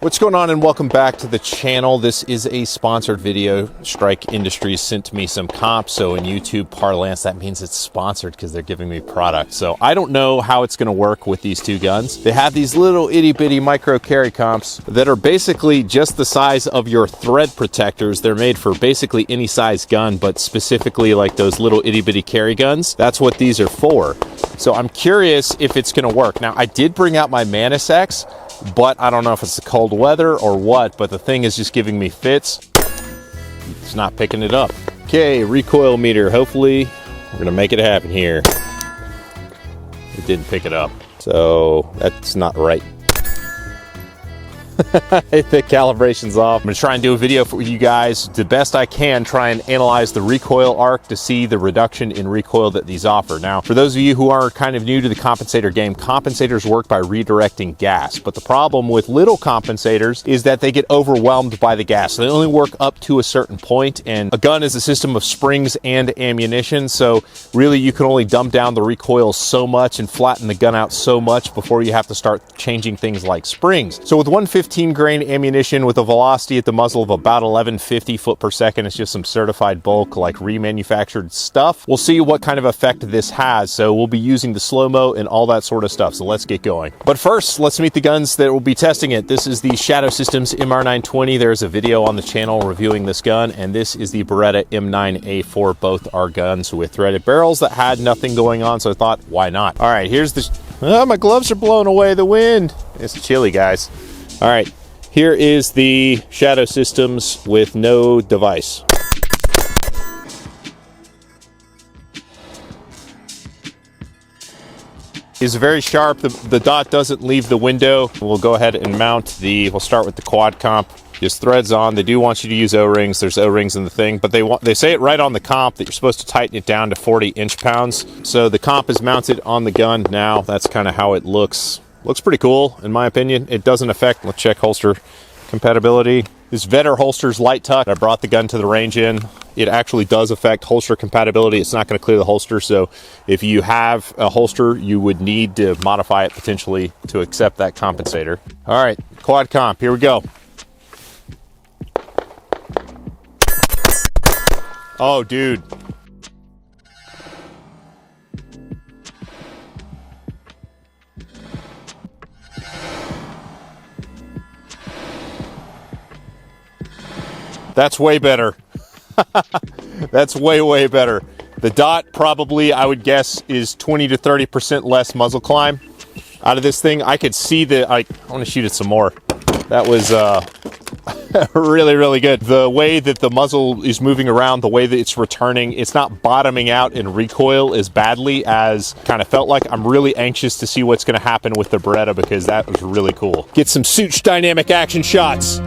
What's going on, and welcome back to the channel. This is a sponsored video. Strike Industries sent me some comps, so in YouTube parlance that means it's sponsored because they're giving me product. So I don't know how it's going to work with these two guns. They have these little itty bitty micro carry comps that are basically just the size of your thread protectors. They're made for basically any size gun, but specifically like those little itty bitty carry guns. That's what these are for. So I'm curious if it's going to work. Now, I did bring out my Manus X, but I don't know if it's the cold weather or what, but the thing is just giving me fits. It's not picking it up. Okay, recoil meter. Hopefully we're gonna make it happen here. It didn't pick it up, so that's not right. The calibration's off. I'm gonna try and do a video for you guys the best I can, try and analyze the recoil arc to see the reduction in recoil that these offer. Now, for those of you who are kind of new to the compensator game, compensators work by redirecting gas, but the problem with little compensators is that they get overwhelmed by the gas. So they only work up to a certain point, and a gun is a system of springs and ammunition, so really you can only dump down the recoil so much and flatten the gun out so much before you have to start changing things like springs. So with 115 grain ammunition with a velocity at the muzzle of about 1150 foot per second, it's just some certified bulk, like remanufactured stuff. We'll see what kind of effect this has. So we'll be using the slow-mo and all that sort of stuff. So let's get going. But first, let's meet the guns that will be testing it. This is the Shadow Systems MR920. There's a video on the channel reviewing this gun, and this is the Beretta M9A4. Both are guns with threaded barrels that had nothing going on, so I thought, why not? All right, here's the... Oh, my gloves are blowing away the wind. It's chilly, guys. All right, here is the Shadow Systems with no device. It's very sharp. The dot doesn't leave the window. We'll go ahead and mount we'll start with the quad comp. Just threads on. They do want you to use O-rings. There's O-rings in the thing, but they say it right on the comp that you're supposed to tighten it down to 40 inch-pounds. So the comp is mounted on the gun now. That's kind of how it looks. Looks pretty cool, in my opinion. It doesn't affect, let's check holster compatibility. This Vetter holster's light tuck. I brought the gun to the range in. It actually does affect holster compatibility. It's not going to clear the holster, so if you have a holster, you would need to modify it potentially to accept that compensator. All right, quad comp, here we go. Oh, dude. That's way better. That's way better. The dot probably, I would guess, is 20 to 30% less muzzle climb out of this thing. I could see I want to shoot it some more. That was really good. The way that the muzzle is moving around, the way that it's returning, it's not bottoming out in recoil as badly as kind of felt like. I'm really anxious to see what's going to happen with the Beretta because that was really cool. Get some Such dynamic action shots.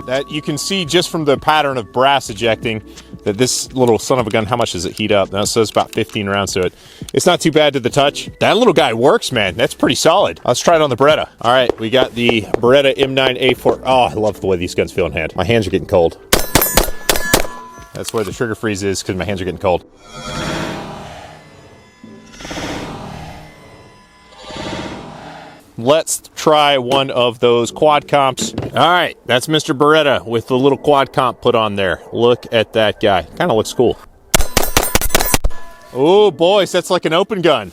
That you can see just from the pattern of brass ejecting that this little son of a gun, how much does it heat up? Now, so it's about 15 rounds to it. It's not too bad to the touch. That little guy works, man. That's pretty solid. Let's try it on the Beretta. All right, we got the Beretta M9A4. Oh, I love the way these guns feel in hand. My hands are getting cold. That's where the trigger freeze is because my hands are getting cold. Let's try one of those quad comps. All right, that's Mr. Beretta with the little quad comp put on there. Look at that guy. Kind of looks cool. Oh, boys, that's like an open gun.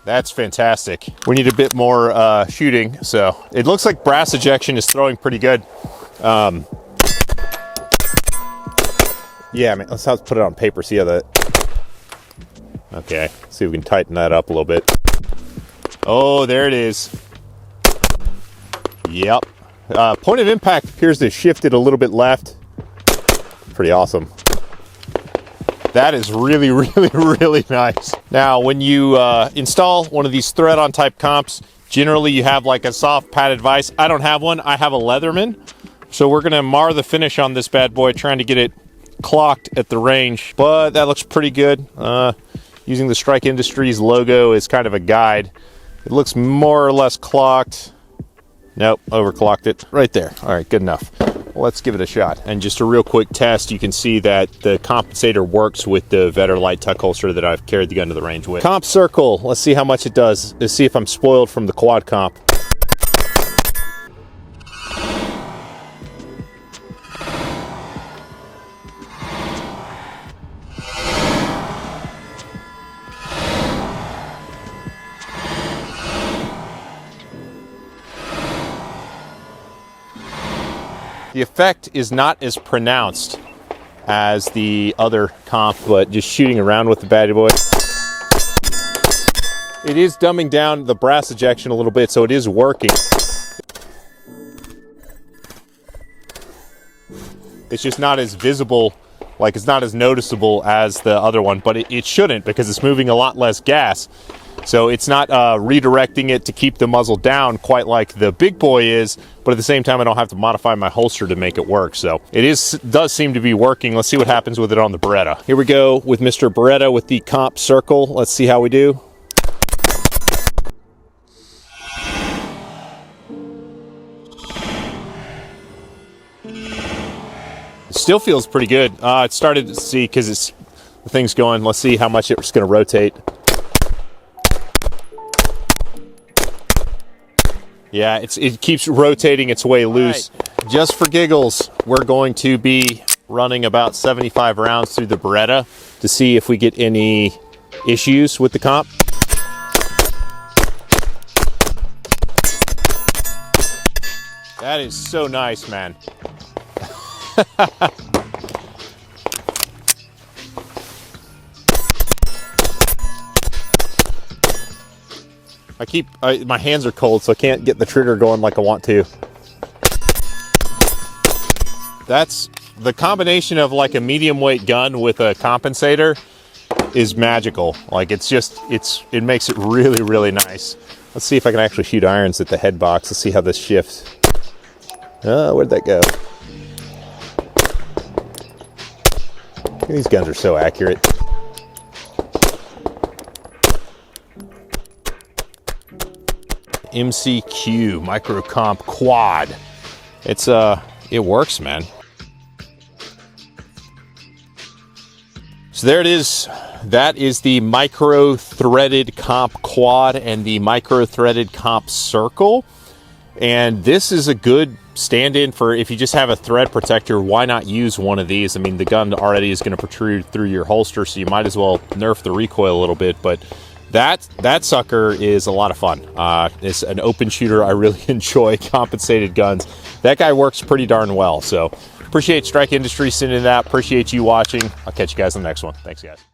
That's fantastic. We need a bit more shooting, so it looks like brass ejection is throwing pretty good. Yeah, man, let's put it on paper, see how that... Okay, see if we can tighten that up a little bit. Oh, there it is. Yep. Point of impact appears to have shifted a little bit left. Pretty awesome. That is really nice. Now, when you install one of these thread-on type comps, generally you have like a soft padded vise. I don't have one. I have a Leatherman. So we're going to mar the finish on this bad boy, trying to get it clocked at the range. But that looks pretty good. using the Strike Industries logo as kind of a guide. It looks more or less clocked. Nope, overclocked it right there. All right, good enough. Well, let's give it a shot. And just a real quick test, you can see that the compensator works with the Vetter light tuck holster that I've carried the gun to the range with. Comp circle, let's see how much it does. Let's see if I'm spoiled from the quad comp. The effect is not as pronounced as the other comp, but just shooting around with the bad boy. It is dumbing down the brass ejection a little bit, so it is working. It's just not as visible, like it's not as noticeable as the other one, but it shouldn't, because it's moving a lot less gas. So it's not redirecting it to keep the muzzle down quite like the big boy is, but at the same time I don't have to modify my holster to make it work. So it does seem to be working. Let's see what happens with it on the Beretta. Here we go with Mr. Beretta with the comp circle. Let's see how we do. It still feels pretty good. It started to see, because the thing's going. Let's see how much it's going to rotate. Yeah, it keeps rotating its way loose. Right. Just for giggles, we're going to be running about 75 rounds through the Beretta to see if we get any issues with the comp. That is so nice, man. My hands are cold, so I can't get the trigger going like I want to. That's the combination of like a medium weight gun with a compensator is magical. Like it makes it really, really nice. Let's see if I can actually shoot irons at the head box. Let's see how this shifts. Where'd that go? These guns are so accurate. MCQ Micro Comp Quad. It works, man. So there it is. That is the micro threaded comp quad and the micro threaded comp circle. And this is a good stand-in for if you just have a thread protector. Why not use one of these? I mean, the gun already is going to protrude through your holster, so you might as well nerf the recoil a little bit. But that sucker is a lot of fun. It's an open shooter. I really enjoy compensated guns. That guy works pretty darn well. So appreciate Strike Industries sending that. Appreciate you watching. I'll catch you guys on the next one. Thanks, guys.